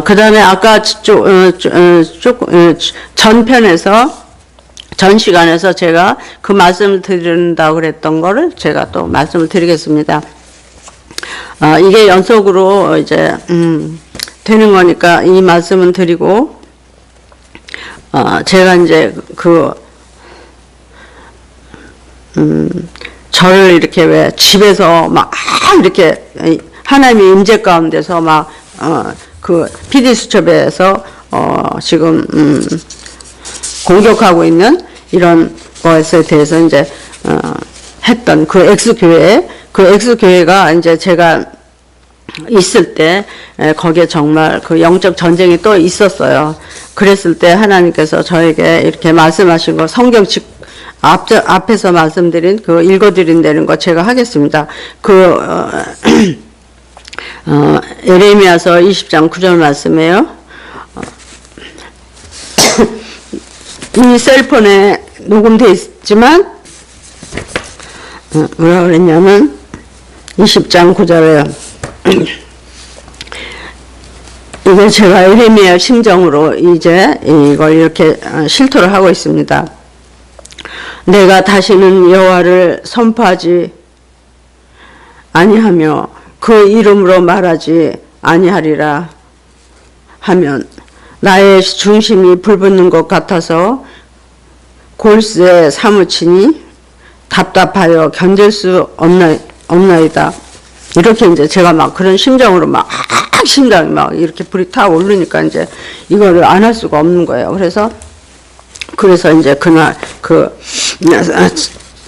그 다음에 아까 전 시간에서 제가 그 말씀을 드린다고 그랬던 거를 제가 또 말씀을 드리겠습니다. 이게 연속으로 이제, 되는 거니까 이 말씀은 드리고, 제가 이제 저를 이렇게 왜 집에서 막 이렇게 하나님의 임재 가운데서 막, PD수첩에서, 지금, 공격하고 있는 이런 것에 대해서 이제, 했던 그 엑스교회가 이제 제가 있을 때, 거기에 정말 그 영적 전쟁이 또 있었어요. 그랬을 때 하나님께서 저에게 이렇게 말씀하신 거, 성경 앞에서 말씀드린 읽어드린다는 거 제가 하겠습니다. 예레미야서 20장 9절 말씀이에요. 이 셀폰에 녹음되어 있지만, 뭐라 그랬냐면, 20장 9절에요. 이거 제가 예레미야 심정으로 이제 이걸 이렇게 실토를 하고 있습니다. 내가 다시는 여호와를 선포하지 아니하며 그 이름으로 말하지 아니하리라 하면 나의 중심이 불붙는 것 같아서 골수에 사무치니 답답하여 견딜 수 없나이다. 이렇게 이제 제가 막 그런 심정으로 막 심장이 막 이렇게 불이 타 오르니까 이제 이거를 안 할 수가 없는 거예요. 그래서 이제 그날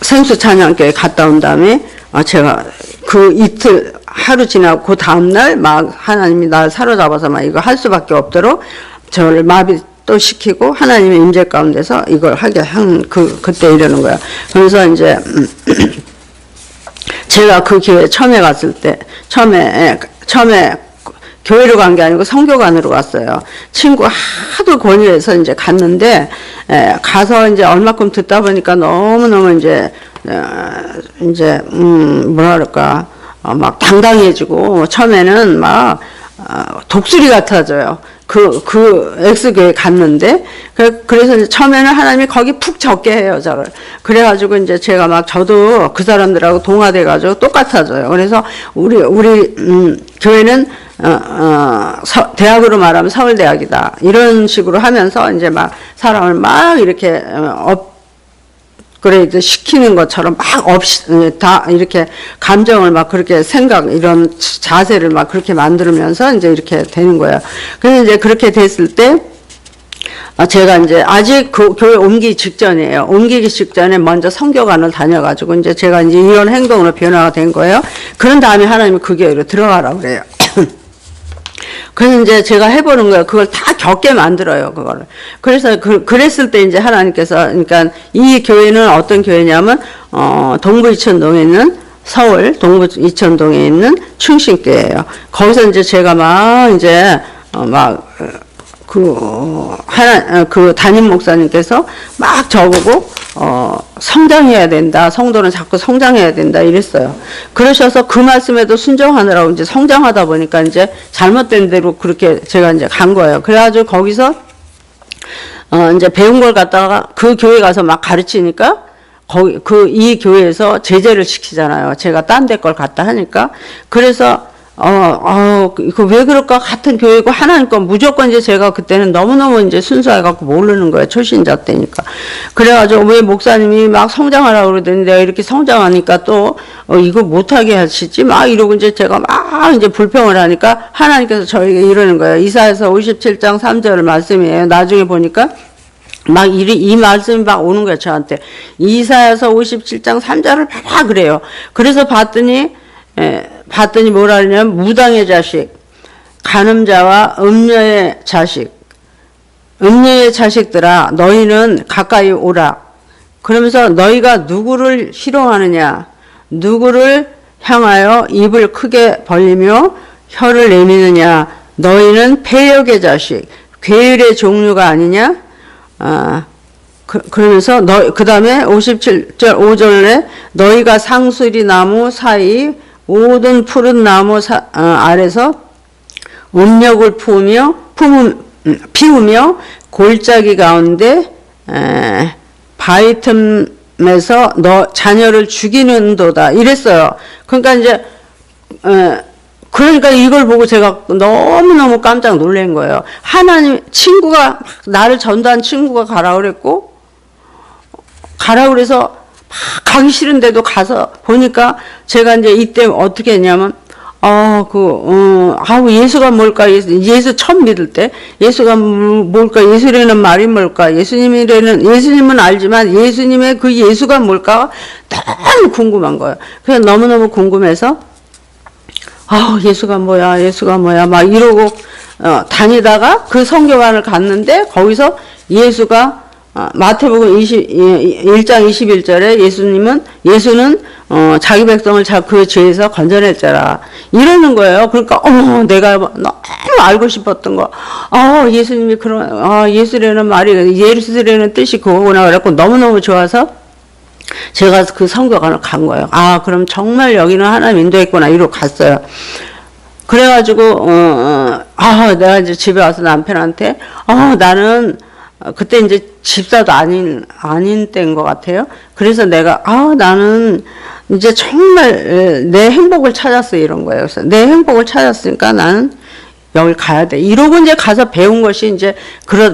생수 찬양교회 갔다 온 다음에 제가 그 이틀 하루 지나고 그 다음날 막 하나님이 나를 사로잡아서 막 이거 할 수밖에 없도록 저를 마비 또 시키고 하나님의 임재 가운데서 이걸 하게 한 그때 이러는 거야. 그래서 이제 제가 그 교회 처음에 갔을 때 처음에 교회로 간 게 아니고 성교관으로 갔어요. 친구 하도 권유해서 이제 갔는데 가서 이제 얼마큼 듣다 보니까 너무너무 이제 뭐라 그럴까 막 당당해지고 처음에는 막 독수리 같아져요. 그 엑스교회 갔는데, 그래서 이제 처음에는 하나님이 거기 푹 적게 해요, 저를. 그래가지고 이제 제가 막 저도 그 사람들하고 동화돼가지고 똑같아져요. 그래서 우리 교회는, 대학으로 말하면 서울대학이다. 이런 식으로 하면서 이제 막 사람을 막 이렇게, 업그레이드 시키는 것처럼 막 다 이렇게 감정을 막 그렇게 이런 자세를 막 그렇게 만들면서 이제 이렇게 되는 거예요. 그래서 이제 그렇게 됐을 때, 제가 이제 아직 그 교회 옮기기 직전이에요. 옮기기 직전에 먼저 성교관을 다녀가지고 이제 제가 이제 이런 행동으로 변화가 된 거예요. 그런 다음에 하나님이 그 교회로 들어가라고 그래요. 그래서 이제 제가 해보는 거예요. 그걸 다 겪게 만들어요, 그거를. 그래서 그랬을 때 이제 하나님께서, 그러니까 이 교회는 어떤 교회냐면, 동부 이천동에 있는 서울 동부 이천동에 있는 충신교회예요. 거기서 이제 제가 막 이제, 그 담임 목사님께서 막 저보고, 성장해야 된다. 성도는 자꾸 성장해야 된다. 이랬어요. 그러셔서 그 말씀에도 순종하느라고 이제 성장하다 보니까 이제 잘못된 대로 그렇게 제가 이제 간 거예요. 그래가지고 거기서, 이제 배운 걸 갖다가 그 교회 가서 막 가르치니까 이 교회에서 제재를 시키잖아요. 제가 딴 데 걸 갖다 하니까. 그래서, 이거 왜 그럴까? 같은 교회고 하나님 건 무조건 이제 제가 그때는 너무너무 이제 순수해갖고 모르는 거예요. 초신자 때니까. 그래가지고 왜 목사님이 막 성장하라고 그러더니 내가 이렇게 성장하니까 또, 이거 못하게 하시지? 막 이러고 이제 제가 막 이제 불평을 하니까 하나님께서 저에게 이러는 거예요. 이사야서 57장 3절 말씀이에요. 나중에 보니까 이 말씀이 막 오는 거예요. 저한테. 이사야서 57장 3절을 봐라 그래요. 그래서 봤더니 뭐라 하냐면 무당의 자식, 간음자와 음녀의 자식들아 너희는 가까이 오라. 그러면서 너희가 누구를 희롱하느냐, 누구를 향하여 입을 크게 벌리며 혀를 내미느냐, 너희는 패역의 자식, 괴율의 종류가 아니냐. 그러면서 그 다음에 57절 5절에 너희가 상수리 나무 사이 모든 푸른 나무 아래서 음력을 피우며 골짜기 가운데 바위 틈에서 너 자녀를 죽이는도다 이랬어요. 그러니까 이제 그러니까 이걸 보고 제가 너무너무 깜짝 놀란 거예요. 하나님 친구가 나를 전도한 친구가 가라 그랬고 가라 그래서 막 가기 싫은데도 가서 보니까 제가 이제 이때 어떻게 했냐면 예수가 뭘까? 예수 처음 믿을 때 예수가 뭘까? 예수라는 말이 뭘까? 예수님은 알지만 예수님의 그 예수가 뭘까? 너무 궁금한 거예요. 그래서 너무너무 궁금해서 예수가 뭐야 막 이러고 다니다가 그 성경관을 갔는데 거기서 예수가 마태복음 1장 21절에 예수는 자기 백성을 그 죄에서 건져냈잖아 이러는 거예요. 그러니까 내가 너무 알고 싶었던 거 예수님이 예수라는 말이 예수라는 뜻이 그거구나 그래갖고 너무너무 좋아서 제가 그 성경관을 간 거예요. 그럼 정말 여기는 하나님 인도했구나 이러고 갔어요. 그래가지고 내가 이제 집에 와서 남편한테 나는 그때 이제 집사도 아닌 때인 것 같아요. 그래서 내가 나는 이제 정말 내 행복을 찾았어 이런 거예요. 그래서 내 행복을 찾았으니까 나는 여기 가야 돼. 이러고 이제 가서 배운 것이 이제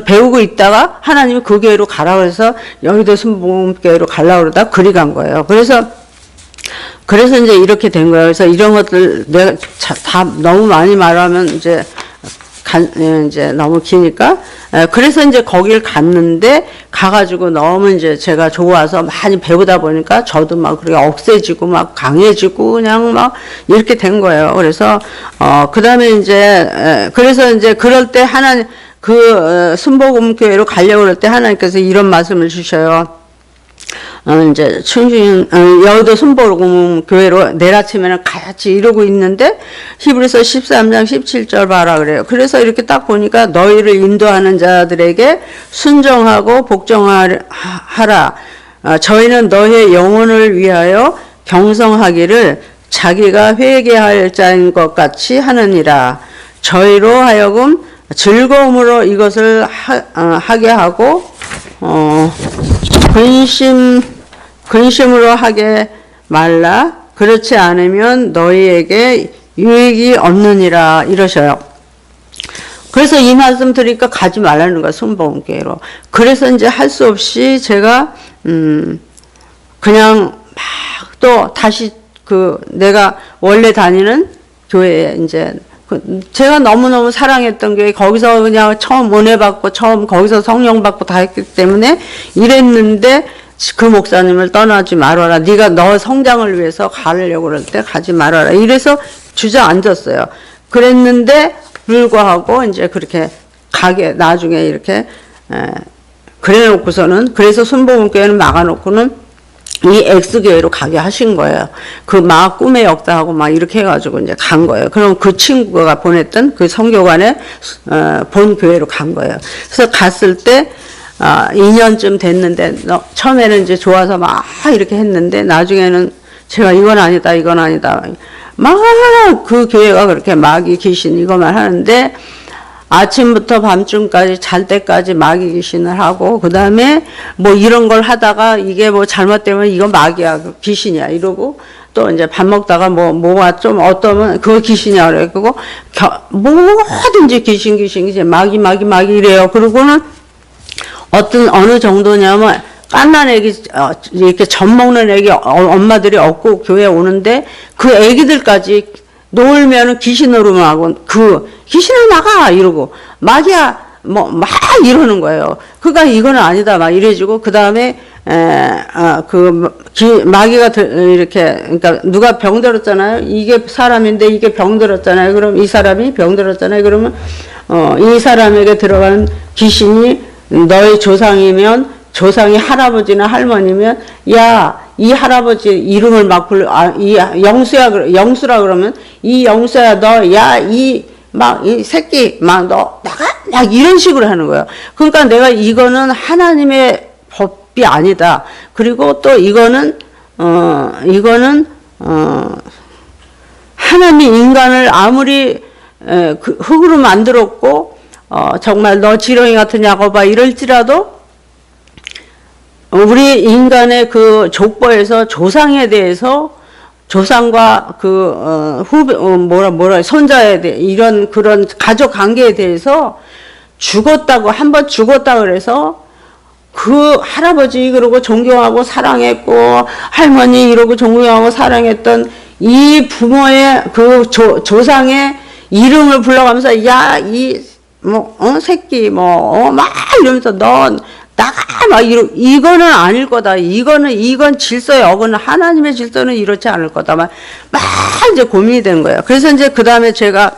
배우고 있다가 하나님이 그 교회로 가라 그래서 여의도 순복음교회로 가려고 그러다 그리 간 거예요. 그래서 이제 이렇게 된 거예요. 그래서 이런 것들 내가 다 너무 많이 말하면 이제 너무 기니까 그래서 이제 거길 갔는데 가가지고 너무 이제 제가 좋아서 많이 배우다 보니까 저도 막 그렇게 억세지고 막 강해지고 그냥 막 이렇게 된 거예요. 그래서 그다음에 이제 그래서 이제 그럴 때 하나님 순복음교회로 가려고 그럴 때 하나님께서 이런 말씀을 주셔요. 이제 여의도 순복음교회로 내일 아침에는 가야지 이러고 있는데 히브리서 13장 17절 봐라 그래요. 그래서 이렇게 딱 보니까 너희를 인도하는 자들에게 순종하고 복종하라. 저희는 너희의 영혼을 위하여 경성하기를 자기가 회개할 자인 것 같이 하느니라. 저희로 하여금 즐거움으로 이것을 하게 하고 근심으로 하게 말라. 그렇지 않으면 너희에게 유익이 없느니라 이러셔요. 그래서 이 말씀 드리니까 가지 말라는 거야 순복음교회로. 그래서 이제 할 수 없이 제가 그냥 막 또 다시 내가 원래 다니는 교회에 이제 제가 너무너무 사랑했던 교회 거기서 그냥 처음 은혜 받고 처음 거기서 성령 받고 다 했기 때문에 이랬는데 그 목사님을 떠나지 말아라. 네가 너 성장을 위해서 가려고 그럴 때 가지 말아라. 이래서 주저앉았어요. 그랬는데 불구하고 이제 그렇게 나중에 이렇게 그래 놓고서는 그래서 순복음교회는 막아놓고는 이 X교회로 가게 하신 거예요. 막 꿈의 역사하고 막 이렇게 해가지고 이제 간 거예요. 그럼 그 친구가 보냈던 그 선교관에 본 교회로 간 거예요. 그래서 갔을 때 2년쯤 됐는데 처음에는 이제 좋아서 막 이렇게 했는데 나중에는 제가 이건 아니다 막 그 교회가 그렇게 마귀 귀신 이것만 하는데 아침부터 밤중까지 잘 때까지 마귀 귀신을 하고 그 다음에 뭐 이런 걸 하다가 이게 뭐 잘못되면 이거 마귀야 귀신이야 이러고 또 이제 밥 먹다가 뭐가 좀 어떠면 그거 귀신이야 그래. 그거 뭐든지 귀신 이제 마귀 이래요. 그러고는 어느 정도냐면 깐난 애기 이렇게 젖 먹는 애기 엄마들이 업고 교회에 오는데 그 애기들까지 놀면은 귀신 노름하고 귀신아 나가 이러고 마귀야 막 이러는 거예요. 그러니까 이거는 아니다 막 이래지고 그 다음에 마귀가 이렇게 그러니까 누가 병들었잖아요. 이게 사람인데 이게 병들었잖아요. 그럼 이 사람이 병들었잖아요. 그러면 이 사람에게 들어간 귀신이 너의 조상이면 조상이 할아버지나 할머니면 야 이 할아버지 이름을 막 이 영수라 그러면 이 영수야 너 야 이 새끼 너 나가 막 이런 식으로 하는 거예요. 그러니까 내가 이거는 하나님의 법이 아니다. 그리고 또 이거는 하나님이 인간을 아무리 그 흙으로 만들었고 정말 너 지렁이 같은 야곱아 이럴지라도 우리 인간의 그 족보에서 조상에 대해서 조상과 그 후배 손자에 대해 이런 그런 가족 관계에 대해서 죽었다고 한 번 죽었다 그래서 그 할아버지 그러고 존경하고 사랑했고 할머니 이러고 존경하고 사랑했던 이 부모의 그 조상의 이름을 불러가면서 야 이 새끼 막 이러면서 넌 나가 막 이거는 아닐 거다. 이건 질서에 어긋나 하나님의 질서는 이렇지 않을 거다. 막 이제 고민이 된 거예요. 그래서 이제 그 다음에 제가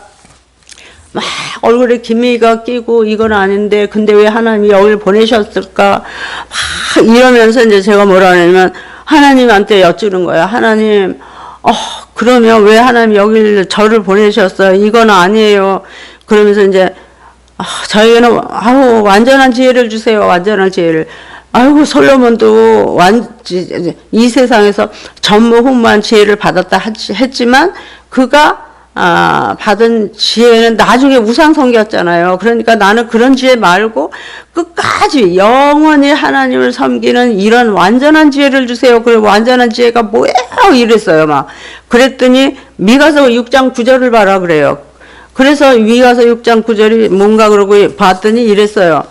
막 얼굴에 기미가 끼고 이건 아닌데 근데 왜 하나님이 여기를 보내셨을까 막 이러면서 이제 제가 뭐라 하냐면 하나님한테 여쭈는 거예요. 하나님 그러면 왜 하나님 여기를 저를 보내셨어요? 이건 아니에요. 그러면서 이제 저에게는 완전한 지혜를 주세요. 완전한 지혜를. 아이고 솔로몬도 이 세상에서 전무후무한 지혜를 받았다 했지만 그가 받은 지혜는 나중에 우상 섬겼잖아요. 그러니까 나는 그런 지혜 말고 끝까지 영원히 하나님을 섬기는 이런 완전한 지혜를 주세요. 그리고 완전한 지혜가 뭐예요? 이랬어요. 막 그랬더니 미가서 6장 9절을 봐라 그래요. 그래서 미가서 6장 9절이 뭔가 그러고 봤더니 이랬어요.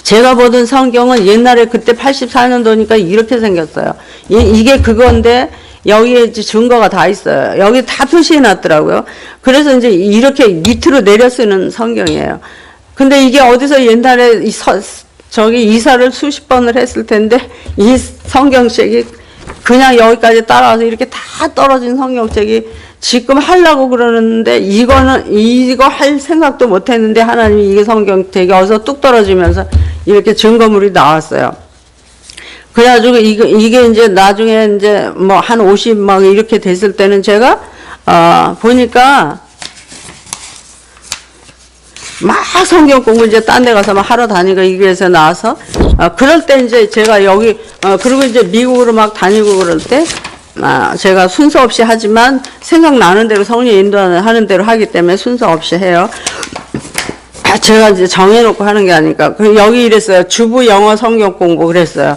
제가 보던 성경은 옛날에 그때 84년도니까 이렇게 생겼어요. 이게 그건데 여기에 이제 증거가 다 있어요. 여기 다 표시해 놨더라고요. 그래서 이제 이렇게 밑으로 내려 쓰는 성경이에요. 근데 이게 어디서 옛날에 저기 이사를 수십 번을 했을 텐데 이 성경책이 그냥 여기까지 따라와서 이렇게 다 떨어진 성경책이 지금 하려고 그러는데 이거 할 생각도 못 했는데 하나님이 이게 성경책이 어디서 뚝 떨어지면서 이렇게 증거물이 나왔어요. 그래가지고 이게 이제 나중에 이제 뭐 한 50 막 이렇게 됐을 때는 제가 보니까 막 성경 공부 이제 딴 데 가서 막 하러 다니고 이게서 나와서 그럴 때 이제 제가 여기 그리고 이제 미국으로 막 다니고 그럴 때 제가 순서 없이 하지만 생각나는 대로 성령 인도하는 대로 하기 때문에 순서 없이 해요. 제가 이제 정해놓고 하는 게 아니까. 여기 이랬어요. 주부 영어 성경 공부 그랬어요.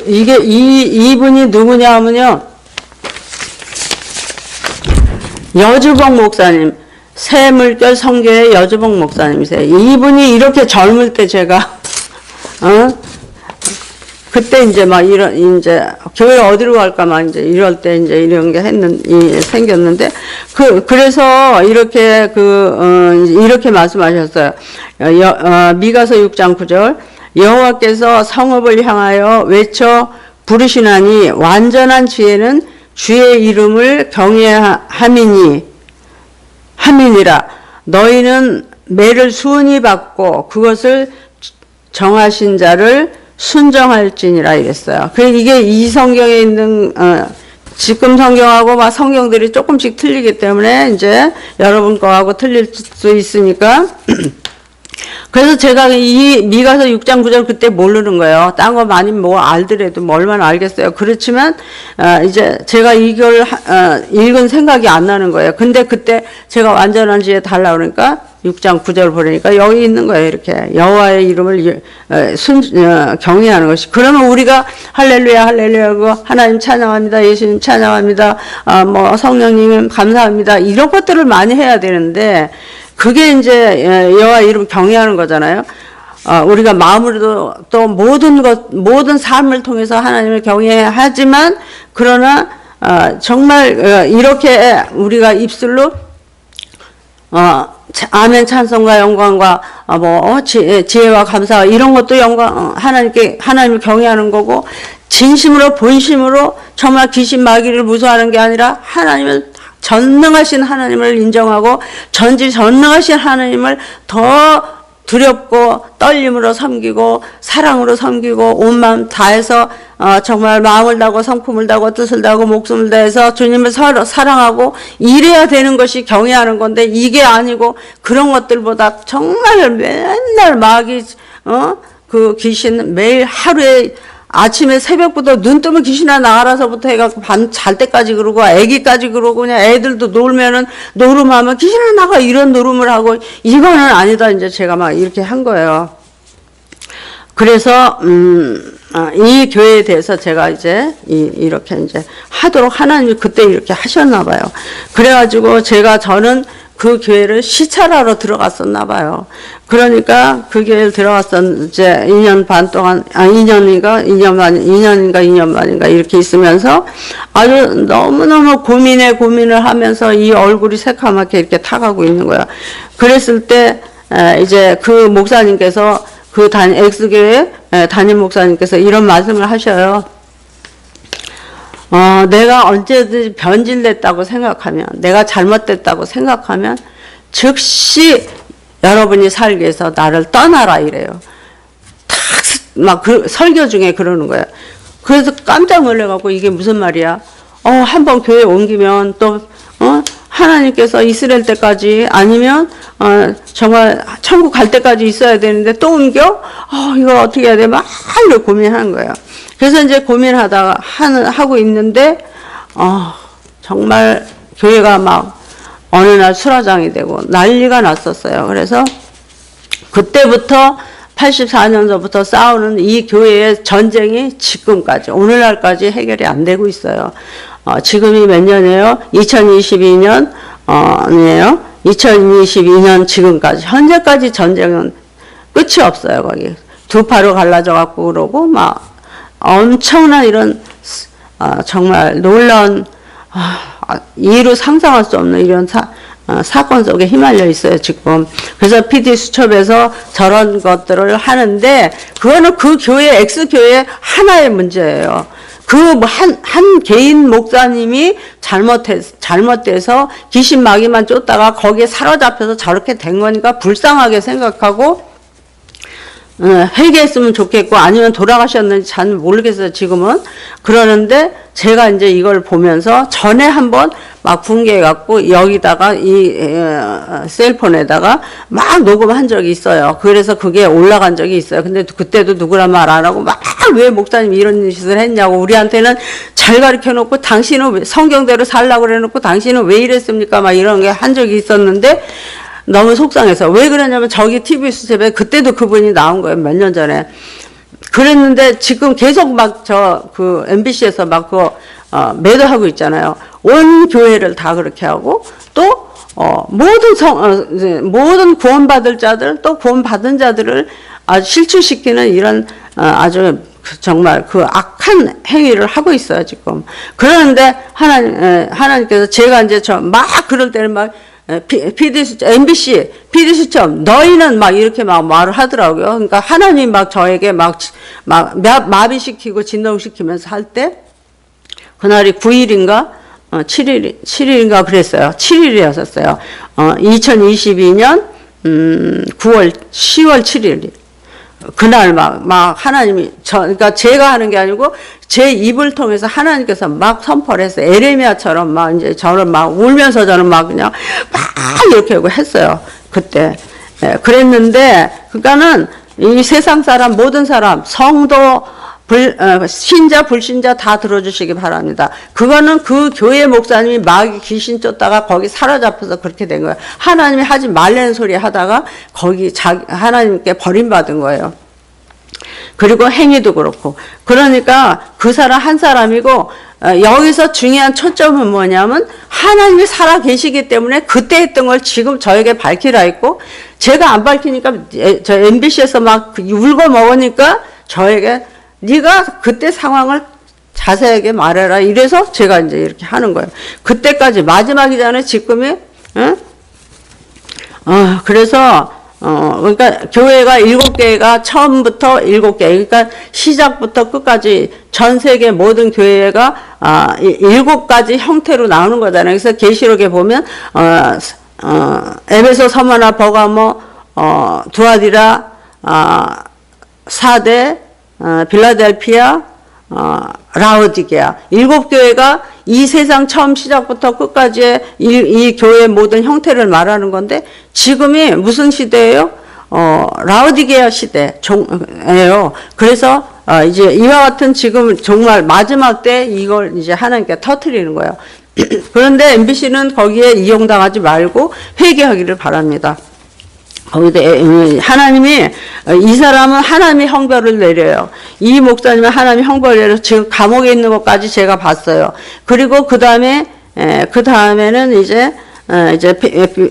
이게 이분이 누구냐 하면요. 여주봉 목사님. 새물결 성교의 여주봉 목사님이세요. 이분이 이렇게 젊을 때 제가, 그때 이제 막 이제 교회 어디로 갈까 막 이제 이럴 때 이제 이런 게 생겼는데 그래서 이렇게 이렇게 말씀하셨어요. 미가서 6장 9절 여호와께서 성읍을 향하여 외쳐 부르시나니 완전한 지혜는 주의 이름을 경외함이니라. 너희는 매를 수은히 받고 그것을 정하신 자를 순정할지니라 이랬어요. 이게 이 성경에 있는 지금 성경하고 막 성경들이 조금씩 틀리기 때문에 이제 여러분 거하고 틀릴 수 있으니까 그래서 제가 이 미가서 6장 9절 그때 모르는 거예요. 딴 거 많이 뭐 알더라도 뭐 얼마나 알겠어요. 그렇지만 이제 제가 이걸 읽은 생각이 안 나는 거예요. 근데 그때 제가 완전한 지혜 달라 그러니까 6장 9절 보니까 여기 있는 거예요. 이렇게 여호와의 이름을 경외하는 것이. 그러면 우리가 할렐루야 할렐루야 하나님 찬양합니다. 예수님 찬양합니다. 뭐 성령님 감사합니다. 이런 것들을 많이 해야 되는데 그게 이제 여호와 이름 경외하는 거잖아요. 우리가 마음으로도 또 모든 삶을 통해서 하나님을 경외하지만 그러나 정말 이렇게 우리가 입술로 아멘 찬송과 영광과 지혜와 감사와 이런 것도 영광 하나님을 경외하는 거고 진심으로 본심으로 정말 귀신 마귀를 무서워하는 게 아니라 하나님을 전능하신 하나님을 인정하고 전능하신 하나님을 더 두렵고 떨림으로 섬기고 사랑으로 섬기고 온 마음 다해서 정말 마음을 다하고 성품을 다하고 뜻을 다하고 목숨을 다해서 주님을 사랑하고 이래야 되는 것이 경외하는 건데 이게 아니고 그런 것들보다 정말 맨날 마귀 그 귀신 매일 하루에 아침에 새벽부터 눈 뜨면 귀신아 나가라서부터 해갖고 밤 잘 때까지 그러고 애기까지 그러고 그냥 애들도 놀면은 노름하면 귀신아 나가 이런 노름을 하고 이거는 아니다 이제 제가 막 이렇게 한 거예요. 그래서 이 교회에 대해서 제가 이제 이렇게 이제 하도록 하나님이 그때 이렇게 하셨나 봐요. 그래가지고 저는 그 교회를 시찰하러 들어갔었나 봐요. 그러니까 그 교회를 이제 2년 반 동안, 2년 반인가 이렇게 있으면서 아주 너무너무 고민을 하면서 이 얼굴이 새카맣게 이렇게 타가고 있는 거야. 그랬을 때, 이제 그 목사님께서 엑스교회 담임 목사님께서 이런 말씀을 하셔요. 내가 언제든지 변질됐다고 생각하면, 내가 잘못됐다고 생각하면, 즉시 여러분이 살기 위해서 나를 떠나라 이래요. 설교 중에 그러는 거예요. 그래서 깜짝 놀래갖고 이게 무슨 말이야? 한번 교회 옮기면 또, 하나님께서 이스라엘 때까지 아니면, 정말 천국 갈 때까지 있어야 되는데 또 옮겨? 이거 어떻게 해야 돼? 막 고민하는 거예요. 그래서 이제 고민하다가 하고 있는데, 정말 교회가 막 어느 날 수라장이 되고 난리가 났었어요. 그래서 그때부터 84년서부터 싸우는 이 교회의 전쟁이 지금까지, 오늘날까지 해결이 안 되고 있어요. 지금이 몇 년이에요? 2022년, 이에요. 2022년 지금까지, 현재까지 전쟁은 끝이 없어요, 거기. 두 파로 갈라져 갖고 그러고, 막, 엄청난 이런, 정말 놀라운, 이루 상상할 수 없는 이런 사건 속에 휘말려 있어요, 지금. 그래서 PD수첩에서 저런 것들을 하는데, 그거는 그 교회, X교회 하나의 문제예요. 한 개인 목사님이 잘못돼서 귀신 마귀만 쫓다가 거기에 사로잡혀서 저렇게 된 거니까 불쌍하게 생각하고, 회개했으면 좋겠고, 아니면 돌아가셨는지 잘 모르겠어요, 지금은. 그러는데, 제가 이제 이걸 보면서 전에 한번 막 붕괴해갖고, 여기다가 셀폰에다가 막 녹음한 적이 있어요. 그래서 그게 올라간 적이 있어요. 근데 그때도 누구란 말 안 하고, 막 왜 목사님 이런 짓을 했냐고, 우리한테는 잘 가르쳐 놓고, 당신은 성경대로 살라고 그래 놓고, 당신은 왜 이랬습니까? 막 이런 게 한 적이 있었는데, 너무 속상해서. 왜 그러냐면 저기 TV 수첩에 그때도 그분이 나온 거예요. 몇 년 전에. 그랬는데 지금 계속 MBC에서 막 매도하고 있잖아요. 온 교회를 다 그렇게 하고 또, 모든 구원받을 자들 또 구원받은 자들을 아주 실추시키는 이런, 아주 정말 악한 행위를 하고 있어요, 지금. 그러는데 하나님께서 제가 이제 막 그럴 때는 막 MBC, PD수첩, 너희는 막 이렇게 막 말을 하더라고요. 그러니까 하나님 막 저에게 막 마비시키고 진동시키면서 할 때, 그날이 9일인가? 7일인가 그랬어요. 7일이었었어요. 2022년, 10월 7일. 그날 막 하나님이 그러니까 제가 하는 게 아니고 제 입을 통해서 하나님께서 막 선포를 했어요. 에레미야처럼 막 이제 저는 막 울면서 저는 막 그냥 막 이렇게 하고 했어요. 그때. 그랬는데 그러니까는 이 세상 사람 모든 사람 성도 신자 불신자 다 들어주시기 바랍니다. 그거는 그 교회 목사님이 마귀 귀신 쫓다가 거기 사로잡혀서 그렇게 된 거예요. 하나님이 하지 말라는 소리 하다가 거기 하나님께 버림받은 거예요. 그리고 행위도 그렇고. 그러니까 그 사람 한 사람이고, 여기서 중요한 초점은 뭐냐면 하나님이 살아 계시기 때문에 그때 했던 걸 지금 저에게 밝히라 했고, 제가 안 밝히니까 저 MBC에서 막 울고 먹으니까 저에게 네가 그때 상황을 자세하게 말해라. 이래서 제가 이제 이렇게 하는 거예요. 그때까지 마지막이잖아요. 지금이. 응? 그래서 그러니까 교회가 7개가 처음부터 7개. 그러니까 시작부터 끝까지 전 세계 모든 교회가 7가지 형태로 나오는 거잖아요. 그래서 계시록에 보면 에베소, 서머나, 버가모, 두아디라, 사대, 빌라델피아, 라오디게아 7교회가 이 세상 처음 시작부터 끝까지의 이 교회의 모든 형태를 말하는 건데 지금이 무슨 시대예요? 라오디게아 시대예요. 그래서 이제 이와 같은 지금 정말 마지막 때 이걸 이제 하나님께 터뜨리는 거예요. 그런데 MBC는 거기에 이용당하지 말고 회개하기를 바랍니다. 거기다 하나님이 이 사람은 하나님이 형벌을 내려요. 이 목사님은 하나님이 형벌을 내려서 지금 감옥에 있는 것까지 제가 봤어요. 그리고 그 다음에는 이제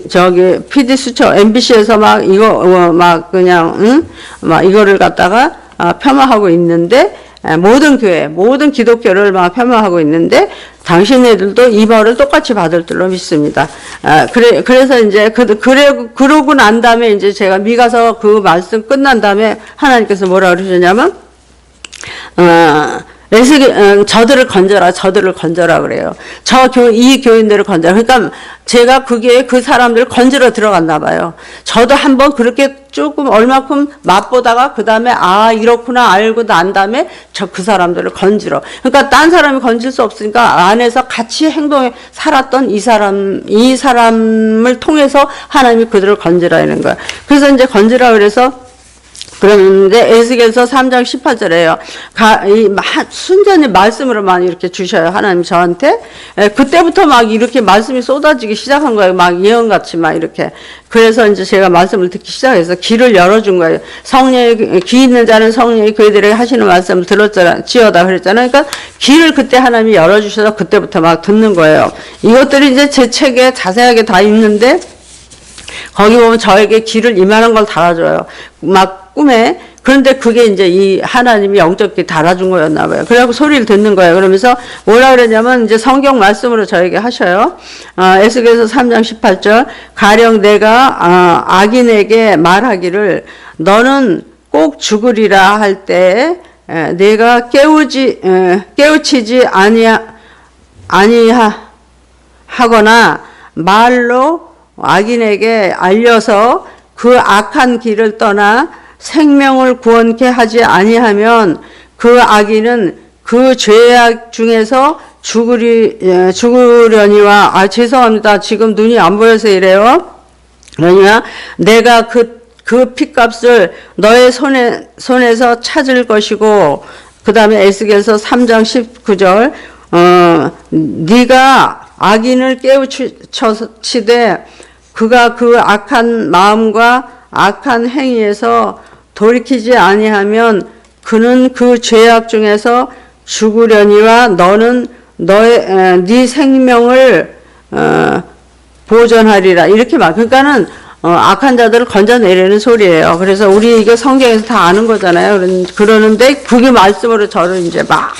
저기 PD 수첩 MBC에서 막 이거 막 그냥 막 이거를 갖다가 폄하하고 있는데, 모든 교회, 모든 기독교를 막 폄하하고 있는데, 당신네들도 이 벌을 똑같이 받을 줄로 믿습니다. 그래서 이제, 그러고 난 다음에 이제 제가 미가서 그 말씀 끝난 다음에 하나님께서 뭐라 그러셨냐면, 저들을 건져라 그래요. 이 교인들을 건져라. 그러니까 제가 그 사람들을 건지러 들어갔나 봐요. 저도 한번 그렇게 조금 얼마큼 맛보다가 그 다음에 이렇구나 알고 난 다음에 그 사람들을 건지러. 그러니까 딴 사람이 건질 수 없으니까 안에서 같이 행동해 살았던 이 사람을 통해서 하나님이 그들을 건지라 이런 거야. 그래서 이제 건지라 그래서 그런데 에스겔서 3장 18절에요. 순전히 말씀으로만 이렇게 주셔요. 하나님 저한테. 그때부터 막 이렇게 말씀이 쏟아지기 시작한 거예요. 막 예언같이 막 이렇게. 그래서 이제 제가 말씀을 듣기 시작해서 길을 열어준 거예요. 귀 있는 자는 성령이 그들에게 하시는 말씀을 들었지어다 그랬잖아요. 그러니까 길을 그때 하나님이 열어주셔서 그때부터 막 듣는 거예요. 이것들이 이제 제 책에 자세하게 다 있는데, 거기 보면 저에게 길을 이만한 걸 달아줘요. 막 꿈에. 그런데 그게 이제 이 하나님이 영적히 달아준 거였나 봐요. 그래갖고 소리를 듣는 거예요. 그러면서 뭐라 그러냐면 이제 성경 말씀으로 저에게 하셔요. 에스겔서 3장 18절. 가령 내가 악인에게 말하기를 너는 꼭 죽으리라 할 때 내가 깨우치지 아니하거나 말로 악인에게 알려서 그 악한 길을 떠나 생명을 구원케 하지 아니하면 그 악인은 그 죄악 중에서 죽으려니와 죄송합니다. 지금 눈이 안 보여서 이래요. 그러니까 내가 그 핏값을 너의 손에서 찾을 것이고, 그 다음에 에스겔서 3장 19절 네가 악인을 깨우치되 그가 그 악한 마음과 악한 행위에서 돌이키지 아니하면 그는 그 죄악 중에서 죽으려니와 너는 네 생명을 보존하리라. 이렇게 말. 그러니까는 악한 자들을 건져내려는 소리예요. 그래서 우리 이거 성경에서 다 아는 거잖아요. 그러는데 그게 말씀으로 저를 이제 막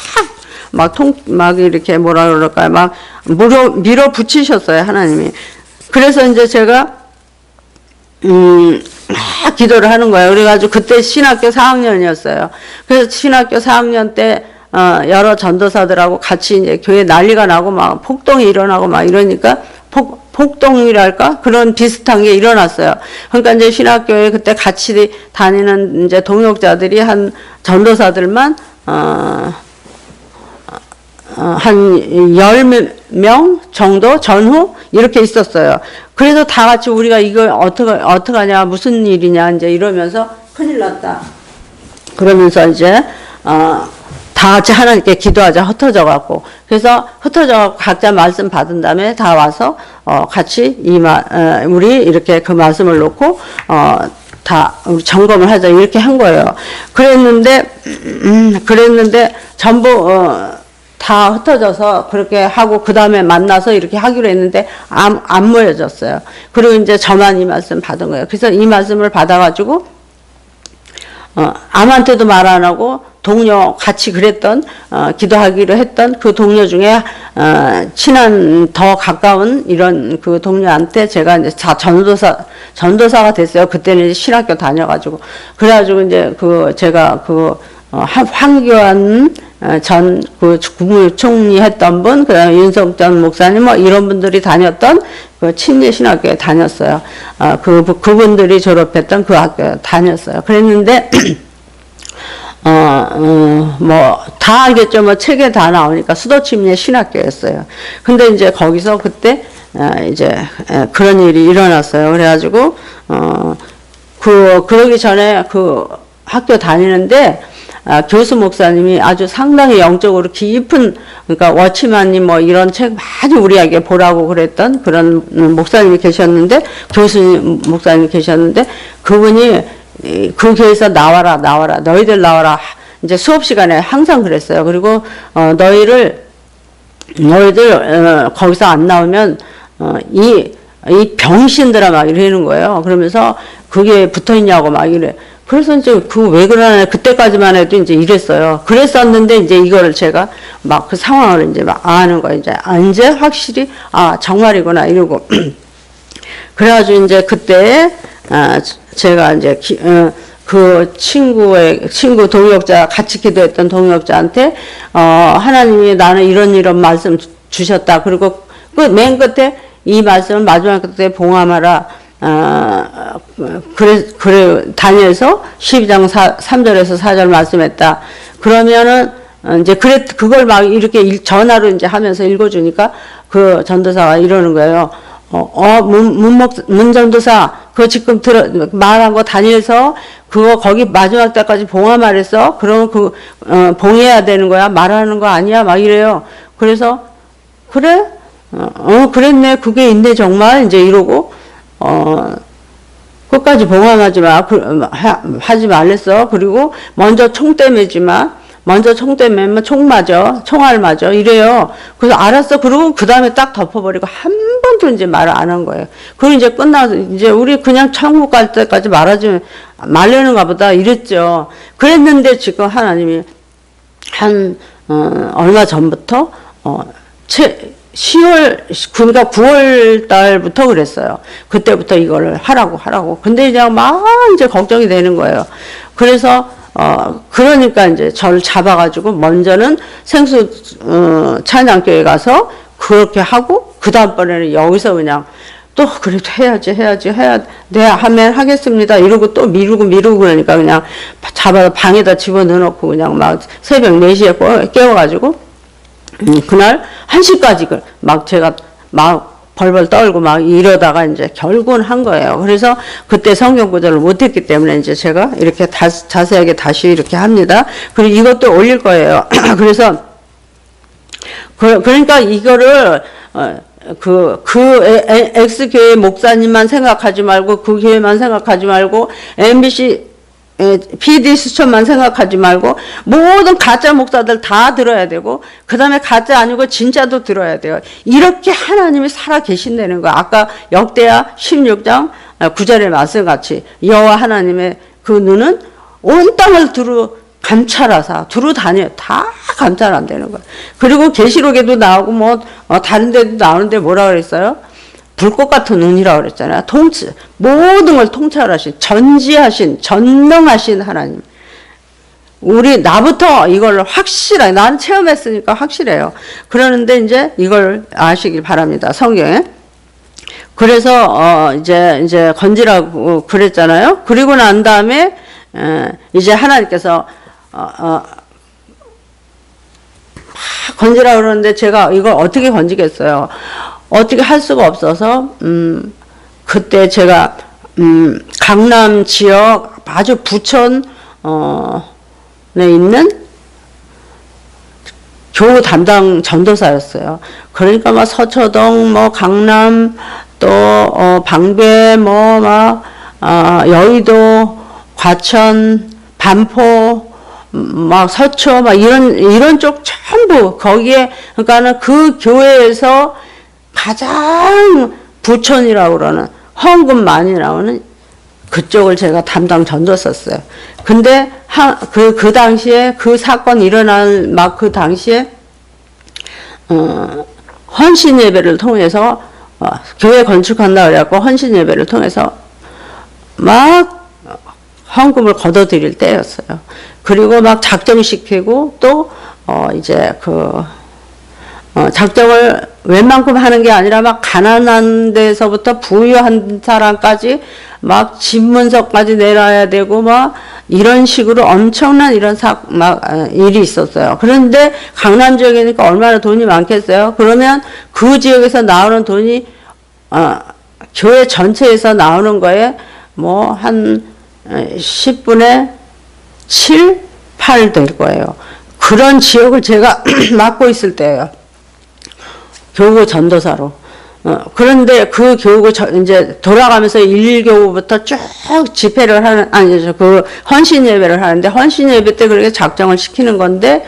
이렇게 뭐라 그럴까요? 막 밀어붙이셨어요, 하나님이. 그래서 이제 제가 막 기도를 하는 거예요. 그래가지고 그때 신학교 4학년이었어요. 그래서 신학교 4학년 때 여러 전도사들하고 같이 이제 교회 난리가 나고 막 폭동이 일어나고 막 이러니까 폭동이랄까? 그런 비슷한 게 일어났어요. 그러니까 이제 신학교에 그때 같이 다니는 이제 동역자들이 한 전도사들만 한 10명 정도 전후 이렇게 있었어요. 그래서 다 같이 우리가 이걸 어떡하냐, 무슨 일이냐, 이제 이러면서 큰일 났다. 그러면서 이제, 다 같이 하나님께 기도하자, 흩어져갖고. 그래서 흩어져갖고 각자 말씀 받은 다음에 다 와서, 같이 우리 이렇게 그 말씀을 놓고, 다 우리 점검을 하자, 이렇게 한 거예요. 그랬는데 전부, 다 흩어져서 그렇게 하고 그 다음에 만나서 이렇게 하기로 했는데 안 모여졌어요. 그리고 이제 저만 이 말씀 받은 거예요. 그래서 이 말씀을 받아가지고 아무한테도 말 안 하고 동료 같이 그랬던 기도하기로 했던 그 동료 중에 친한 더 가까운 이런 그 동료한테 제가 이제 전도사가 됐어요. 그때는 이제 신학교 다녀가지고 그래가지고 이제 제가 황교안 전 국무총리 했던 분, 그 다음에 윤석전 목사님, 뭐 이런 분들이 다녔던 그 친례 신학교에 다녔어요. 그분들이 졸업했던 그 학교에 다녔어요. 그랬는데, 다 알겠죠. 뭐 책에 다 나오니까 수도침례 신학교였어요. 근데 이제 거기서 그때, 그런 일이 일어났어요. 그래가지고, 그러기 전에 학교 다니는데, 교수 목사님이 아주 상당히 영적으로 깊은, 그러니까 워치만님 뭐 이런 책 많이 우리에게 보라고 그랬던 그런 목사님이 계셨는데, 교수 목사님이 계셨는데, 그분이 그 교회에서 나와라, 너희들 나와라. 이제 수업 시간에 항상 그랬어요. 그리고 너희들 거기서 안 나오면 이 병신들아 막 이러는 거예요. 그러면서 그게 붙어 있냐고 막 이래. 그래서 이제 그 왜 그러나 그때까지만 해도 이제 이랬어요. 그랬었는데 이제 이거를 제가 막 그 상황을 이제 막 아는 거예요. 이제 확실히 정말이구나 이러고. 그래가지고 이제 그때 제가 이제 그 친구 동역자, 같이 기도했던 동역자한테 하나님이 나는 이런 말씀 주셨다. 그리고 맨 끝에 이 말씀을 마지막 끝에 봉함하라. 그래 다니엘서 12장 3절에서 4절 말씀했다. 그러면은 이제 그걸 막 이렇게 전화로 이제 하면서 읽어주니까 그 전도사가 이러는 거예요. 문전도사, 그거 지금 말한 거 다니엘서 그거 거기 마지막 때까지 봉함하랬어? 그러면 봉해야 되는 거야? 말하는 거 아니야? 막 이래요. 그래서 그래? 그랬네. 그게 있네 정말. 이제 이러고 끝까지 봉함하지 마. 하지 말랬어. 그리고 먼저 총대 매지 마. 먼저 총대 매면 총 맞아. 총알 맞아. 이래요. 그래서 알았어. 그러고 그 다음에 딱 덮어버리고 한 번도 이제 말을 안 한 거예요. 그리고 이제 끝나서 이제 우리 그냥 천국 갈 때까지 말려는가 보다 이랬죠. 그랬는데 지금 하나님이 얼마 전부터 10월, 9월 달부터 그랬어요. 그때부터 이거를 하라고. 근데 이제 막 이제 걱정이 되는 거예요. 그래서, 그러니까 이제 저를 잡아가지고 먼저는 생수, 찬양교회 가서 그렇게 하고, 그 다음번에는 여기서 그냥 또 그래도 해야 돼, 하면 하겠습니다. 이러고 또 미루고 그러니까 그냥 잡아서 방에다 집어넣어놓고 그냥 막 새벽 4시에 깨워가지고, 그날 1시까지 막 제가 막 벌벌 떨고 막 이러다가 이제 결국은 한 거예요. 그래서 그때 성경 구절을 못했기 때문에 이제 제가 이렇게 자세하게 다시 이렇게 합니다. 그리고 이것도 올릴 거예요. 그래서 그러니까 이거를 X교회 목사님만 생각하지 말고 그 교회만 생각하지 말고 MBC PD 수천만 생각하지 말고 모든 가짜 목사들 다 들어야 되고 그 다음에 가짜 아니고 진짜도 들어야 돼요. 이렇게 하나님이 살아 계신다는 거야. 아까 역대하 16장 9절의 말씀같이 여호와 하나님의 그 눈은 온 땅을 두루 감찰하사 두루 다녀 다 감찰한다는 거야. 그리고 계시록에도 나오고 뭐 다른 데도 나오는데 뭐라 그랬어요? 불꽃 같은 눈이라고 그랬잖아요. 모든 걸 통찰하신, 전지하신, 전능하신 하나님. 나부터 이걸 확실하게, 난 체험했으니까 확실해요. 그러는데 이제 이걸 아시길 바랍니다. 성경에. 그래서, 이제 건지라고 그랬잖아요. 그리고 난 다음에, 이제 하나님께서, 건지라고 그러는데 제가 이걸 어떻게 건지겠어요. 어떻게 할 수가 없어서 그때 제가 강남 지역 아주 부천에 있는 교우 담당 전도사였어요. 그러니까 막 서초동 뭐 강남 또 방배 뭐 막 여의도 과천 반포 막 서초 막 이런 쪽 전부 거기에 그러니까는 그 교회에서 가장 부천이라고 그러는 헌금 많이 나오는 그쪽을 제가 담당 전도했었어요. 근데 그 당시에 그 사건 일어난 막 그 당시에 헌신 예배를 통해서 교회 건축한다 그래갖고 헌신 예배를 통해서 막 헌금을 걷어들일 때였어요. 그리고 막 작정시키고 또 이제 작정을 웬만큼 하는 게 아니라 막 가난한 데서부터 부유한 사람까지 막 집문서까지 내놔야 되고 막 이런 식으로 엄청난 이런 일이 있었어요. 그런데 강남 지역이니까 얼마나 돈이 많겠어요? 그러면 그 지역에서 나오는 돈이 교회 전체에서 나오는 거에 뭐 한 10분의 7, 될 거예요. 그런 지역을 제가 맡고 있을 때예요. 교구 전도사로. 그런데 그 교구 이제 돌아가면서 1.1교구부터 쭉 집회를 하는, 아니죠. 그 헌신 예배를 하는데, 헌신 예배 때 그렇게 작정을 시키는 건데,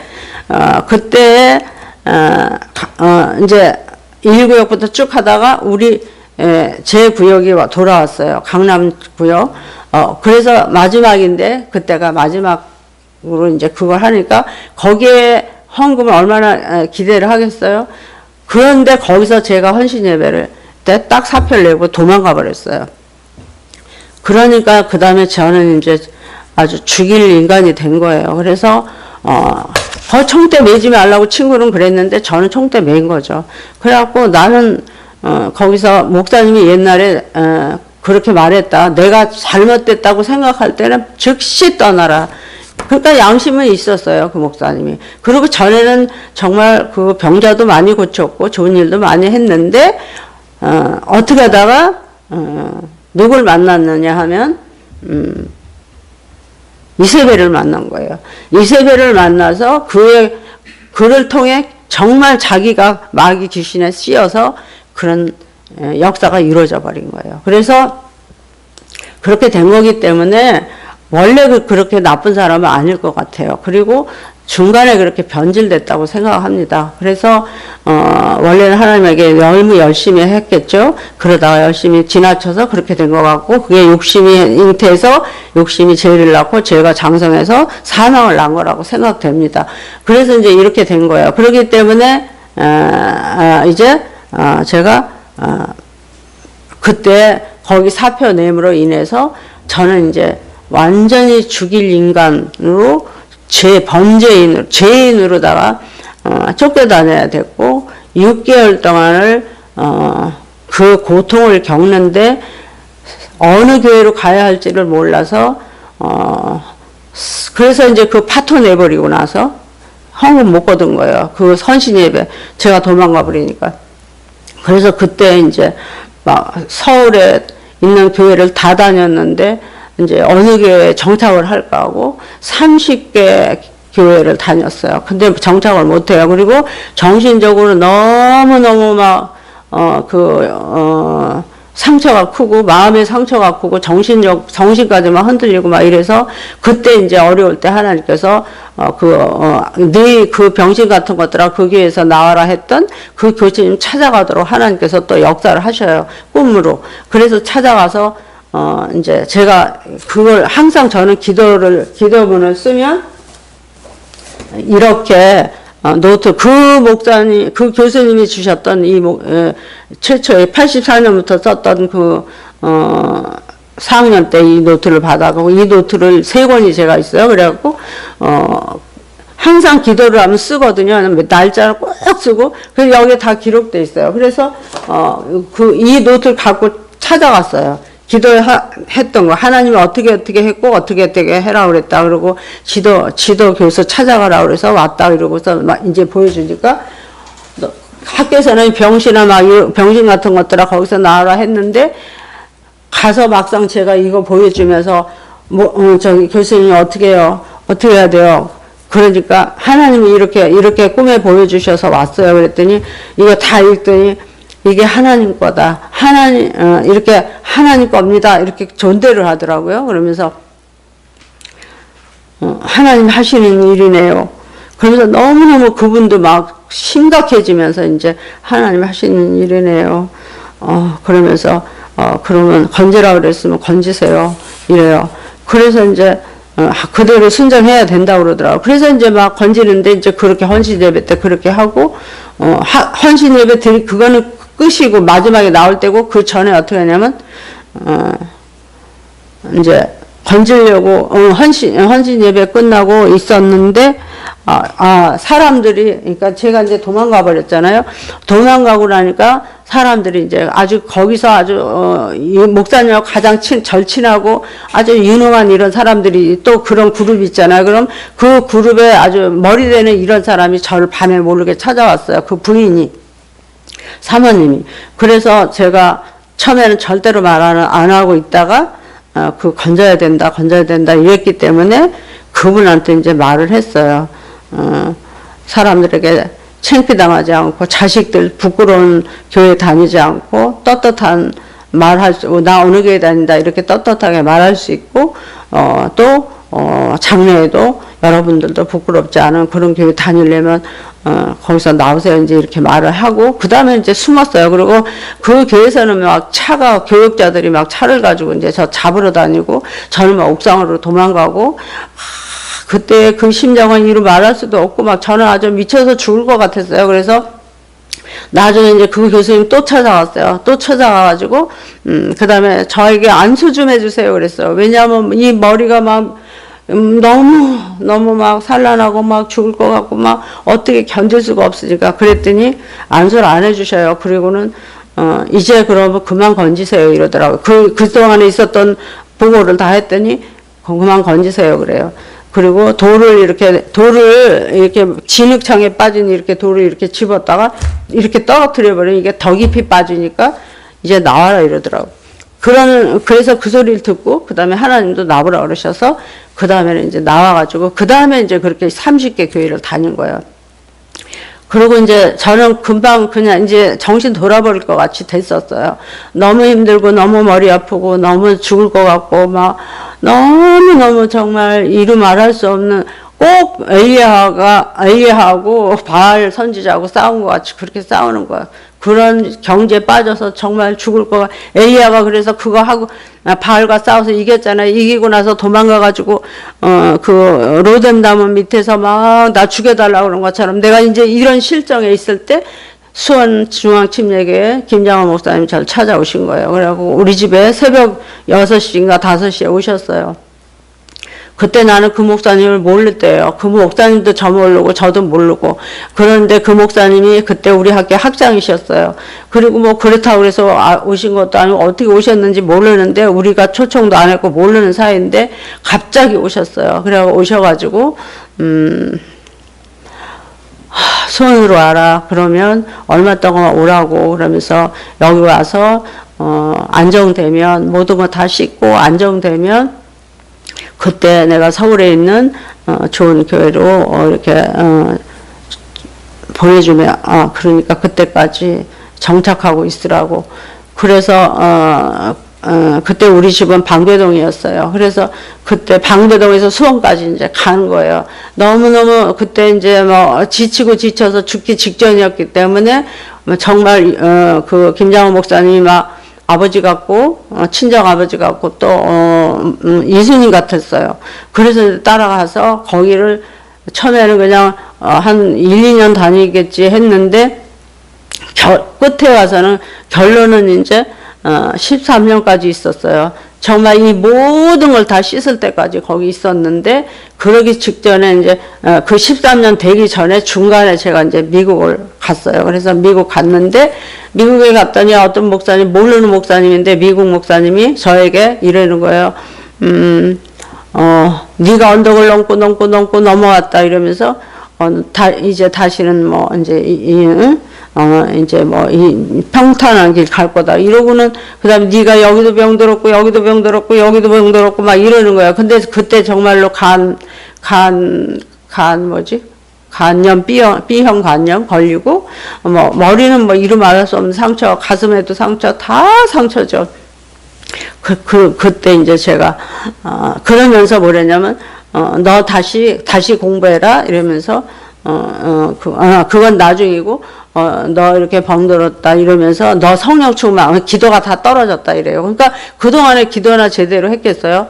그때, 이제 1구역부터 쭉 하다가 제 구역이 돌아왔어요. 강남 구역. 그래서 마지막인데, 그때가 마지막으로 이제 그걸 하니까, 거기에 헌금을 얼마나 기대를 하겠어요? 그런데 거기서 제가 헌신 예배를 때 딱 사표를 내고 도망가 버렸어요. 그러니까 그 다음에 저는 이제 아주 죽일 인간이 된 거예요. 그래서 총대 매지 말라고 친구는 그랬는데 저는 총대 맨 거죠. 그래갖고 나는 거기서 목사님이 옛날에 그렇게 말했다. 내가 잘못됐다고 생각할 때는 즉시 떠나라. 그러니까 양심은 있었어요, 그 목사님이. 그리고 전에는 정말 그 병자도 많이 고쳤고 좋은 일도 많이 했는데 어떻게 하다가 누굴 만났느냐 하면 이세벨을 만난 거예요. 이세벨을 만나서 그를 통해 정말 자기가 마귀 귀신에 씌어서 그런 역사가 이루어져 버린 거예요. 그래서 그렇게 된 거기 때문에 원래 그렇게 나쁜 사람은 아닐 것 같아요. 그리고 중간에 그렇게 변질됐다고 생각합니다. 그래서 원래는 하나님에게 너무 열심히 했겠죠. 그러다가 열심히 지나쳐서 그렇게 된 것 같고, 그게 욕심이 잉태해서 욕심이 죄를 낳고 죄가 장성해서 사망을 낳은 거라고 생각됩니다. 그래서 이제 이렇게 된 거예요. 그렇기 때문에 이제 제가 그때 거기 사표 내므로 인해서 저는 이제 완전히 죽일 인간으로 죄인으로다가 쫓겨다녀야 됐고 6개월 동안을 그 고통을 겪는데 어느 교회로 가야 할지를 몰라서 그래서 이제 그 파토 내버리고 나서 헌금 못 거둔 거예요. 그 헌신 예배 제가 도망가 버리니까. 그래서 그때 이제 막 서울에 있는 교회를 다 다녔는데 이제 어느 교회에 정착을 할까 하고 30개 교회를 다녔어요. 근데 정착을 못 해요. 그리고 정신적으로 너무너무 상처가 크고, 마음의 상처가 크고, 정신까지만 흔들리고 막 이래서, 그때 이제 어려울 때 하나님께서, 그 병신 같은 것들아 그 교회에서 나와라 했던 그 교수님 찾아가도록 하나님께서 또 역사를 하셔요. 꿈으로. 그래서 찾아가서, 이제 제가 그걸 항상 저는 기도문을 쓰면 이렇게 노트, 그 교수님이 주셨던 최초에 84년부터 썼던 4학년 때 이 노트를 받아가고 이 노트를 3권이 제가 있어요. 그래갖고, 항상 기도를 하면 쓰거든요. 날짜를 꼭 쓰고, 그래서 여기에 다 기록돼 있어요. 그래서, 이 노트를 갖고 찾아갔어요. 기도했던 거. 하나님이 어떻게 했고, 어떻게 해라 그랬다. 그러고, 지도 교수 찾아가라 그래서 왔다. 그러고서 이제 보여주니까, 학교에서는 병신 같은 것들아 거기서 나와라 했는데, 가서 막상 제가 이거 보여주면서, 저기 교수님이 어떻게 해요? 어떻게 해야 돼요? 그러니까, 하나님이 이렇게 꿈에 보여주셔서 왔어요. 그랬더니, 이거 다 읽더니, 이게 하나님 거다. 이렇게 하나님 겁니다. 이렇게 존대를 하더라고요. 그러면서, 하나님 하시는 일이네요. 그러면서 너무너무 그분도 막 심각해지면서 이제 하나님 하시는 일이네요. 그러면서, 그러면 건지라 그랬으면 건지세요. 이래요. 그래서 이제, 그대로 순종해야 된다고 그러더라고요. 그래서 이제 막 건지는데 이제 그렇게 헌신 예배 때 그렇게 하고, 헌신 예배 그거는 끝이고 마지막에 나올 때고 그 전에 어떻게 하냐면 이제 건지려고 헌신 예배 끝나고 있었는데 사람들이 그러니까 제가 이제 도망가 버렸잖아요. 도망가고 나니까 사람들이 이제 거기서 이 목사님하고 가장 절친하고 아주 유능한 이런 사람들이 또 그런 그룹 있잖아요. 그럼 그 그룹에 아주 머리 되는 이런 사람이 저를 밤에 모르게 찾아왔어요. 그 부인이. 사모님이. 그래서 제가 처음에는 절대로 안 하고 있다가, 건져야 된다 이랬기 때문에, 그분한테 이제 말을 했어요. 사람들에게 창피당하지 않고 자식들 부끄러운 교회 다니지 않고 떳떳한 말할 수, 나 어느 교회 다닌다 이렇게 떳떳하게 말할 수 있고 또 장래에도 여러분들도 부끄럽지 않은 그런 교회 다니려면 거기서 나오세요 이제 이렇게 말을 하고 그 다음에 이제 숨었어요. 그리고 그 교회에서는 막 차가 교육자들이 막 차를 가지고 이제 저 잡으러 다니고 저는 막 옥상으로 도망가고 그때 그 심정은 이루 말할 수도 없고 막 저는 아주 미쳐서 죽을 것 같았어요. 그래서 나중에 이제 그 교수님 또 찾아왔어요. 또 찾아와가지고 그 다음에 저에게 안수 좀 해주세요 그랬어요. 왜냐하면 이 머리가 막 너무 막 산란하고 막 죽을 것 같고 막 어떻게 견딜 수가 없으니까 그랬더니 안수를 안 해주셔요. 그리고는 이제 그러면 그만 건지세요 이러더라고요. 그동안에 있었던 보고를 다 했더니 그만 건지세요 그래요. 그리고 돌을 이렇게 진흙창에 빠진 이렇게 돌을 이렇게 집었다가 이렇게 떨어뜨려 버리면 이게 더 깊이 빠지니까 이제 나와라 이러더라고. 그래서 그 소리를 듣고 그 다음에 하나님도 나보라 그러셔서 그 다음에는 이제 나와가지고 그 다음에 이제 그렇게 30개 교회를 다닌 거예요. 그리고 이제 저는 금방 그냥 이제 정신 돌아버릴 것 같이 됐었어요. 너무 힘들고 너무 머리 아프고 너무 죽을 것 같고 막 너무너무 정말 이루 말할 수 없는 꼭 엘리야하고 바알 선지자하고 싸운 것 같이 그렇게 싸우는 거야. 그런 경지에 빠져서 정말 죽을 거가 엘리야가 그래서 그거 하고 바알과 싸워서 이겼잖아요. 이기고 나서 도망가가지고 그 로뎀 밑에서 막 나 죽여달라고 그런 것처럼 내가 이제 이런 실정에 있을 때 수원 중앙침례교회 김장원 목사님이 저를 찾아오신 거예요. 그래갖고 우리 집에 새벽 6시인가 5시에 오셨어요. 그때 나는 그 목사님을 모를 때예요. 그 목사님도 저 모르고 저도 모르고 그런데 그 목사님이 그때 우리 학교 학장이셨어요. 그리고 뭐 그렇다고 해서 오신 것도 아니고 어떻게 오셨는지 모르는데 우리가 초청도 안 했고 모르는 사이인데 갑자기 오셨어요. 그래서 오셔가지고 수원으로 와라. 그러면 얼마 동안 오라고 그러면서 여기 와서 안정되면 모든 거 다 씻고 안정되면 그때 내가 서울에 있는 좋은 교회로 이렇게 보내주면 그러니까 그때까지 정착하고 있으라고. 그래서 그때 우리 집은 방배동이었어요. 그래서 그때 방배동에서 수원까지 이제 가는 거예요. 너무너무 그때 이제 뭐 지치고 지쳐서 죽기 직전이었기 때문에 정말 그 김장호 목사님이 막 아버지 같고 친정 아버지 같고 또 예수님 같았어요. 그래서 따라가서 거기를 처음에는 그냥 한 1, 2년 다니겠지 했는데 끝에 와서는 결론은 이제 13년까지 있었어요. 정말 이 모든 걸 다 씻을 때까지 거기 있었는데 그러기 직전에 이제 그 13년 되기 전에 중간에 제가 이제 미국을 갔어요. 그래서 미국 갔는데 미국에 갔더니 어떤 목사님 모르는 목사님인데 미국 목사님이 저에게 이러는 거예요. 네가 언덕을 넘고 넘어왔다 이러면서 이제 다시는 뭐 이제 이제 뭐 이 평탄한 길 갈 거다 이러고는 그다음에 네가 여기도 병들었고 여기도 병들었고 여기도 병들었고 막 이러는 거야. 근데 그때 정말로 간염 B형 간염 걸리고 뭐 머리는 뭐 이루 말할 수 없는 상처, 가슴에도 상처, 다 상처죠. 그때 이제 제가 그러면서 뭐랬냐면 너 다시 공부해라 이러면서 그건 나중이고 너 이렇게 병들었다 이러면서 너 성령 충만 기도가 다 떨어졌다 이래요. 그러니까 그동안에 기도나 제대로 했겠어요.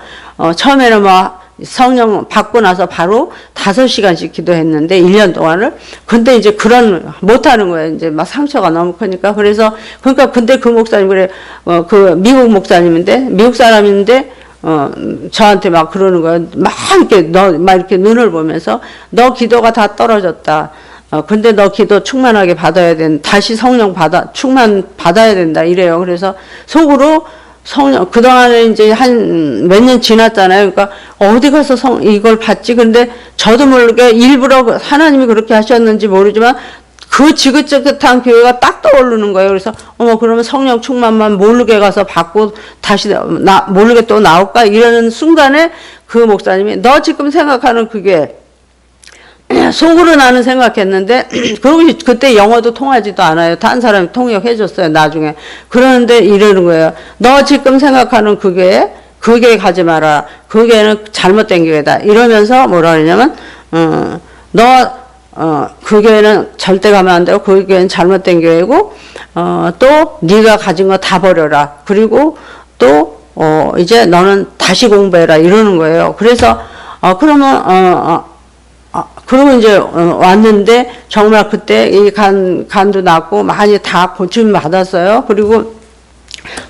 처음에는 뭐 성령 받고 나서 바로 5시간씩 기도했는데 1년 동안을. 근데 이제 못하는 거예요. 이제 막 상처가 너무 크니까. 그러니까 근데 그 목사님 그래 그 미국 목사님인데 미국 사람인데 저한테 막 그러는 거예요. 막 이렇게 눈을 보면서 너 기도가 다 떨어졌다. 근데 너 기도 충만하게 받아야 된다. 다시 성령 충만 받아야 된다. 이래요. 그래서 속으로 성령, 그동안에 이제 한 몇 년 지났잖아요. 그러니까 어디 가서 이걸 받지? 근데 저도 모르게 일부러 하나님이 그렇게 하셨는지 모르지만 그 지긋지긋한 교회가 딱 떠오르는 거예요. 그래서 어머 그러면 성령 충만만 모르게 가서 받고 다시 모르게 또 나올까 이러는 순간에 그 목사님이 너 지금 생각하는 그게 속으로 나는 생각했는데 그러고 그때 영어도 통하지도 않아요. 다른 사람이 통역해 줬어요 나중에. 그러는데 이러는 거예요. 너 지금 생각하는 그게 가지 마라. 그게는 잘못된 교회다. 이러면서 뭐라 그러냐면 그 교회는 절대 가면 안 되고 그 교회는 잘못된 교회고 또 네가 가진 거 다 버려라. 그리고 또 이제 너는 다시 공부해라 이러는 거예요. 그래서 그러면 그러고 이제 왔는데 정말 그때 이 간도 났고 많이 다 고침 받았어요. 그리고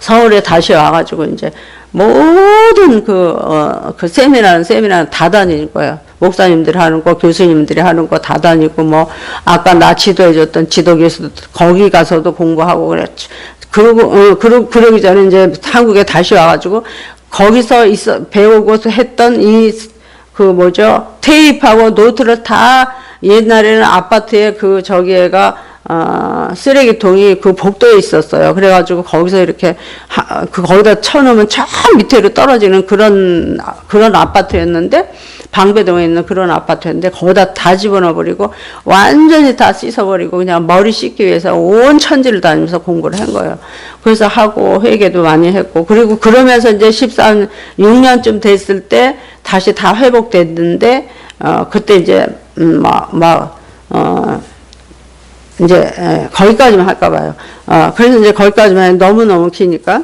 서울에 다시 와가지고 이제 모든 그 세미나는 다 다니는 거예요. 목사님들이 하는 거, 교수님들이 하는 거 다 다니고, 뭐, 아까 나 지도해줬던 지도교수도 거기 가서도 공부하고 그랬지. 그러기 전에 이제 한국에 다시 와가지고, 거기서 배우고서 했던 테이프하고 노트를 다 옛날에는 아파트에 저기에가 쓰레기통이 그 복도에 있었어요. 그래가지고 거기서 이렇게 거기다 쳐놓으면 저 밑으로 떨어지는 그런 아파트였는데 방배동에 있는 그런 아파트였는데 거기다 다 집어넣어버리고 완전히 다 씻어버리고 그냥 머리 씻기 위해서 온 천지를 다니면서 공부를 한 거예요. 그래서 하고 회개도 많이 했고 그리고 그러면서 이제 6년쯤 됐을 때 다시 다 회복됐는데 그때 이제 이제 거기까지만 할까 봐요. 그래서 이제 거기까지만 너무너무 기니까